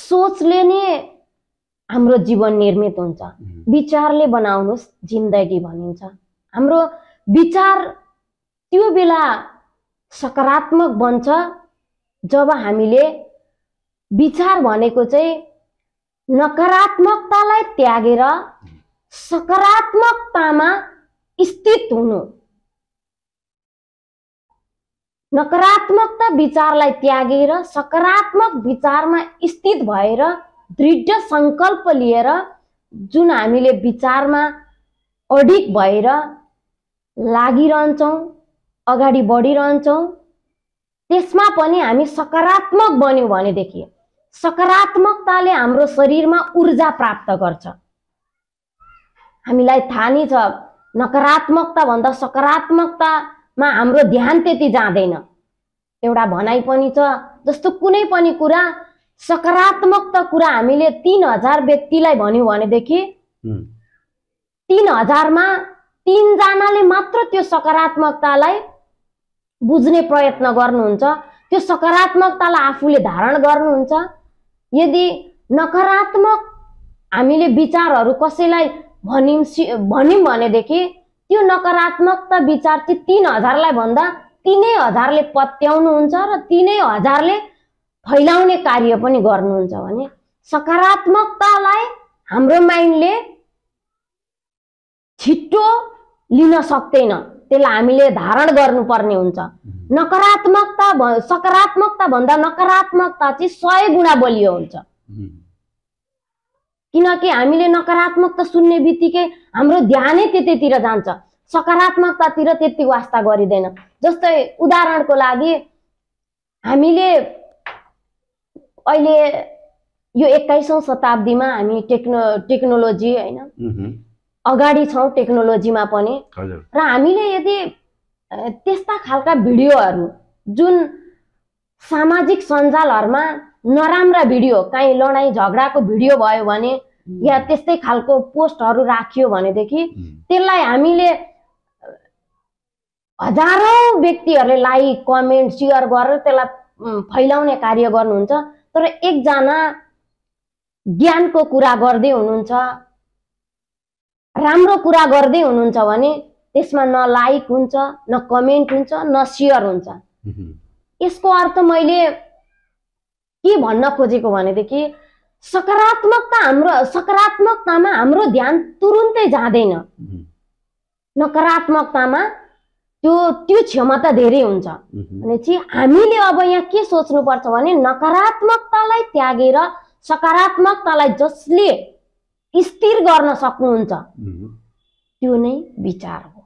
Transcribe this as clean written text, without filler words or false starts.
सोचले नै हाम्रो जीवन निर्मित हुन्छ। विचारले बनाउनुस् जिन्दगी भनिन्छ। हाम्रो विचार त्यो बेला सकारात्मक बन्छ जब हामीले विचार भनेको चाहिँ नकारात्मकतालाई त्यागेर सकारात्मकतामा स्थित हुनु। नकारात्मकता विचारलाई त्यागेर सकारात्मक विचारमा स्थित भएर दृढ संकल्प लिएर जुन हामीले विचारमा अडिक भएर लागिरहन्छौं, अगाडि बढिरहन्छौं, त्यसमा पनि हामी सकारात्मक बन्यौं भनेदेखि सकारात्मकताले हाम्रो शरीरमा ऊर्जा प्राप्त गर्छ। हामीलाई थाहा नै छ नकारात्मकता भन्दा सकारात्मकतामा हाम्रो ध्यान त्यति जाँदैन। एउटा भनाइ पनि छ जस्तो कुनै पनि कुरा सकारात्मकता कुरा हामीले 3000 व्यक्तिलाई भन्यौं भनेदेखि 3000 मा 3 जनाले मात्र त्यो सकारात्मकतालाई बुझ्ने प्रयत्न गर्नुहुन्छ, त्यो सकारात्मकतालाई आफूले धारण गर्नुहुन्छ। यदि नकारात्मक हामीले विचारहरू कसैलाई भनिम भनेदेखि त्यो नकारात्मकता विचार चाहिँ 3000 लाई भन्दा 3000 ले पत्याउनुहुन्छ र 3000 ले फैलाउने कार्य पनि गर्नुहुन्छ भने सकारात्मकतालाई हाम्रो माइन्डले छिट्टो लिन सक्दैन, त्यसलाई हामीले धारण गर्नुपर्ने हुन्छ। सकारात्मकता भन्दा नकारात्मकता चाहिँ 100 गुणा बलियो हुन्छ। किनकि हामीले नकारात्मकता सुन्ने बित्तिकै हाम्रो ध्यानै त्यतिर जान्छ, सकारात्मकतातिर त्यति वास्ता गरिदैन। जस्तै उदाहरणको लागि हामीले अहिले यो 21औं शताब्दीमा हामी टेक्नोलोजी हैन अगाडि छौं टेक्नोलोजीमा पनि, र हामीले यदि त्यस्ता खालका भिडियोहरू जुन सामाजिक सञ्जालहरुमा नराम्रा भिडियो, कहीँ लडाई झगडाको भिडियो भयो भने या त्यस्तै खालको पोस्टहरू राखियो भनेदेखि त्यसलाई हामीले हजारौं व्यक्तिहरूले लाइक कमेन्ट शेयर गरेर त्यसलाई फैलाउने कार्य गर्नुहुन्छ। तर एकजना ज्ञानको कुरा गर्दै हुनुहुन्छ, राम्रो कुरा गर्दै हुनुहुन्छ भने त्यसमा न लाइक हुन्छ, न कमेन्ट हुन्छ, न शेयर हुन्छ। यसको अर्थ मैले के भन्न खोजेको भनेदेखि सकारात्मकतामा हाम्रो ध्यान तुरुन्तै जाँदैन, नकारात्मकतामा त्यो क्षमता धेरै हुन्छ। भनेपछि हामीले अब यहाँ के सोच्नुपर्छ भने नकारात्मकतालाई त्यागेर सकारात्मकतालाई जसले स्थिर गर्न सक्नुहुन्छ त्यो नै विचार हो।